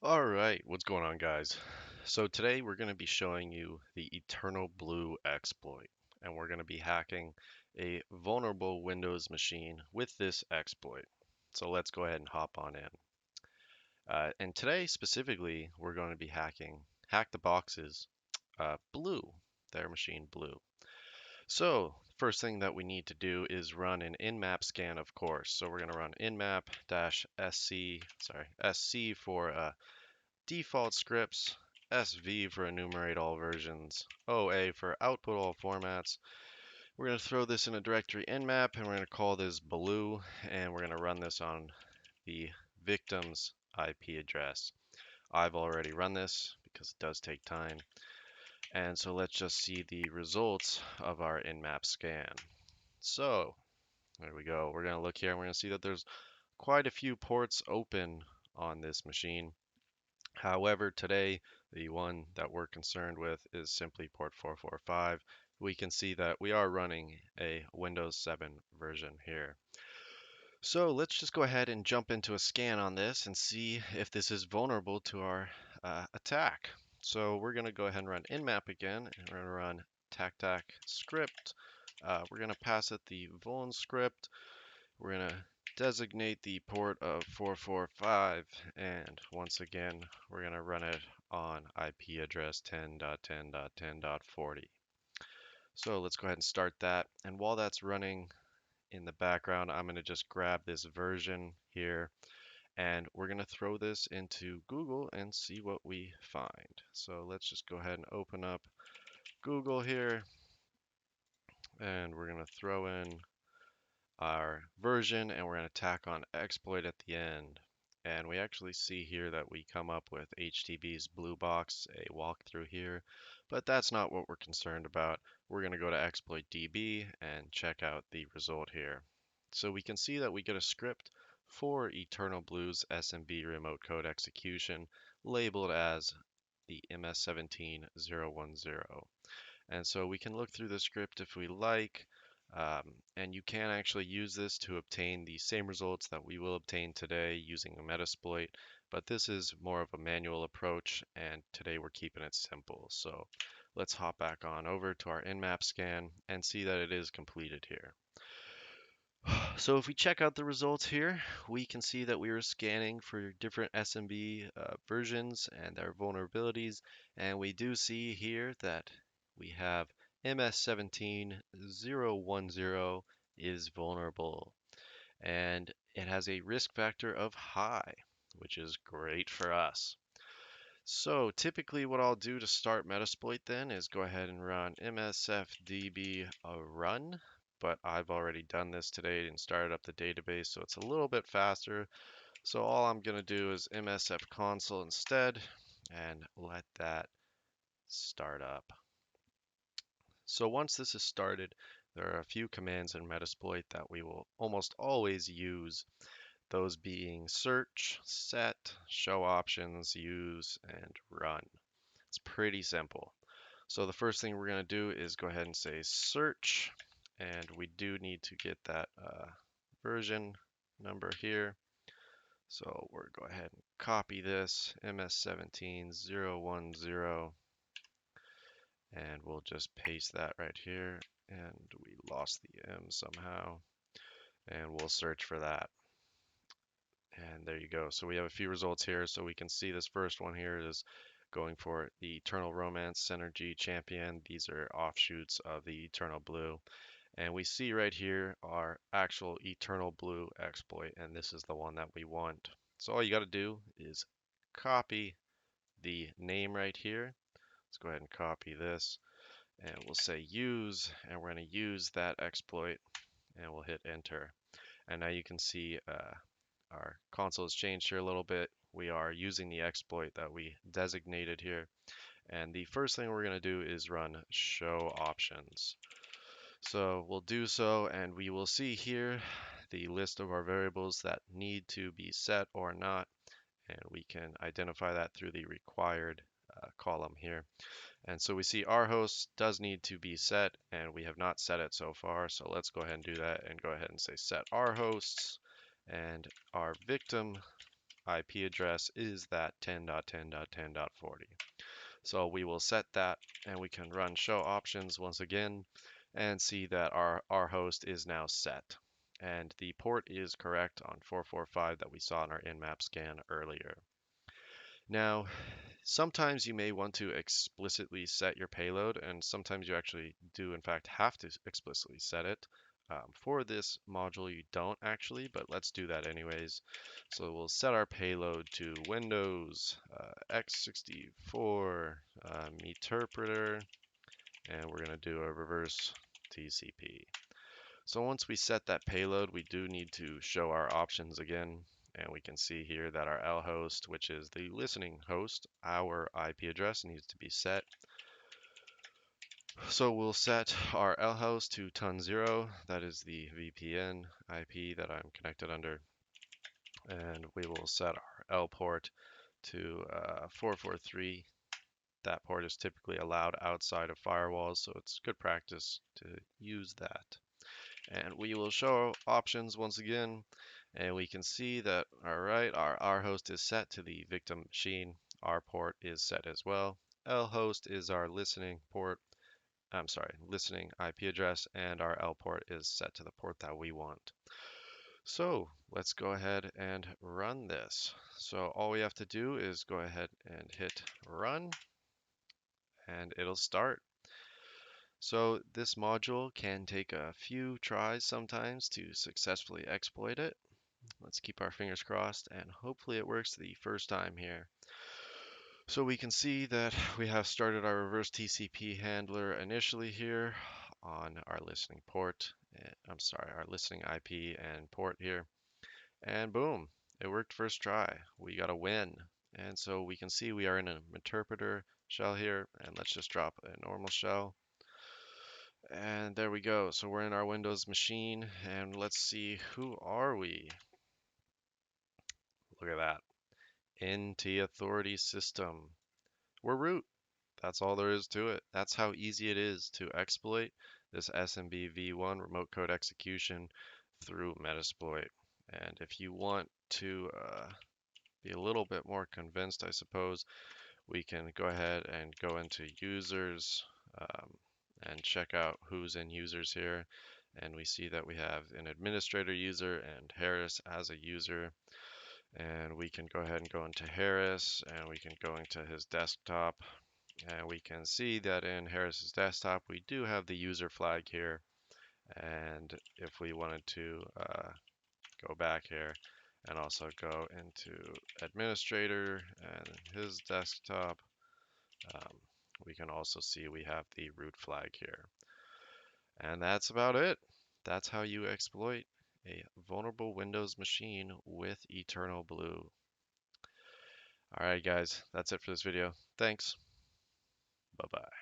All right, what's going on, guys? So today we're going to be showing you the EternalBlue exploit, and we're going to be hacking a vulnerable Windows machine with this exploit. So let's go ahead and hop on in. And today specifically, we're going to be hack the boxes blue, their machine blue. So first thing that we need to do is run an in-map scan, of course. So we're going to run inmap-sc for default scripts, SV for enumerate all versions, OA for output all formats. We're going to throw this in a directory nmap and we're going to call this blue and we're going to run this on the victim's IP address. I've already run this because it does take time. And so let's just see the results of our nmap scan. So there we go. We're going to look here and we're going to see that there's quite a few ports open on this machine. However, today, the one that we're concerned with is simply port 445. We can see that we are running a Windows 7 version here. So let's just go ahead and jump into a scan on this and see if this is vulnerable to our attack. So we're going to go ahead and run nmap again, and we're going to run tactac script. We're going to pass it the vuln script. We're going to designate the port of 445, and once again, we're going to run it on IP address 10.10.10.40. So let's go ahead and start that. And while that's running in the background, I'm going to just grab this version here, and we're going to throw this into Google and see what we find. So let's just go ahead and open up Google here, and we're going to throw in our version and we're going to tack on exploit at the end. And we actually see here that we come up with HTTP's blue box, a walkthrough here, but that's not what we're concerned about. We're going to go to exploit DB and check out the result here. So we can see that we get a script for EternalBlue's SMB remote code execution labeled as the MS17010. And so we can look through the script if we like, and you can actually use this to obtain the same results that we will obtain today using a Metasploit, but this is more of a manual approach, and today we're keeping it simple. So let's hop back on over to our nmap scan and see that it is completed here. So if we check out the results here, we can see that we were scanning for different SMB versions and their vulnerabilities, and we do see here that we have MS17010 is vulnerable, and it has a risk factor of high, which is great for us. So typically what I'll do to start Metasploit then is go ahead and run msfdb run, but I've already done this today and started up the database, so it's a little bit faster. So all I'm going to do is msf console instead and let that start up. So once this is started, there are a few commands in Metasploit that we will almost always use, those being search, set, show options, use, and run. It's pretty simple. So the first thing we're going to do is go ahead and say search, and we do need to get that version number here. So we're go ahead and copy this MS17010, and we'll just paste that right here. And we lost the M somehow, and we'll search for that. And there you go. So we have a few results here. So we can see this first one here is going for the Eternal Romance Synergy Champion. These are offshoots of the EternalBlue. And we see right here our actual EternalBlue exploit, and this is the one that we want. So all you got to do is copy the name right here. Let's go ahead and copy this, and we'll say use, and we're going to use that exploit, and we'll hit enter. And now you can see our console has changed here a little bit. We are using the exploit that we designated here. And the first thing we're going to do is run show options. So we'll do so, and we will see here the list of our variables that need to be set or not. And we can identify that through the required column here. And so we see our host does need to be set, and we have not set it so far. So let's go ahead and do that and go ahead and say set our hosts, and our victim IP address is that 10.10.10.40. So we will set that, and we can run show options once again and see that our host is now set. And the port is correct on 445 that we saw in our in-map scan earlier. Now, sometimes you may want to explicitly set your payload, and sometimes you actually do, in fact, have to explicitly set it. For this module, you don't actually, but let's do that anyways. So we'll set our payload to Windows x64 Meterpreter, and we're going to do a reverse TCP. So once we set that payload, we do need to show our options again. And we can see here that our L host, which is the listening host, our IP address needs to be set. So we'll set our L host to ton0. That is the VPN IP that I'm connected under. And we will set our L port to 443. That port is typically allowed outside of firewalls, so it's good practice to use that. And we will show options once again, and we can see that, all right, our host is set to the victim machine. Our port is set as well. L host is our listening port, listening IP address, and our L port is set to the port that we want. So let's go ahead and run this. So all we have to do is go ahead and hit run, and it'll start. So this module can take a few tries sometimes to successfully exploit it. Let's keep our fingers crossed, and hopefully it works the first time here. So we can see that we have started our reverse TCP handler initially here on our listening port. Our listening IP and port here. And boom, it worked first try. We got a win. And so we can see we are in an interpreter shell here, and let's just drop a normal shell. And there we go. So we're in our Windows machine, and let's see, who are we? Look at that. NT Authority System. We're root. That's all there is to it. That's how easy it is to exploit this SMB v1 remote code execution through Metasploit. And if you want to be a little bit more convinced, I suppose, we can go ahead and go into users and check out who's in users here. And we see that we have an administrator user and Harris as a user. And we can go ahead and go into Harris, and we can go into his desktop. And we can see that in Harris's desktop, we do have the user flag here. And if we wanted to go back here and also go into administrator and his desktop, we can also see we have the root flag here. And that's about it. That's how you exploit a vulnerable Windows machine with EternalBlue. All right, guys, that's it for this video. Thanks. Bye-bye.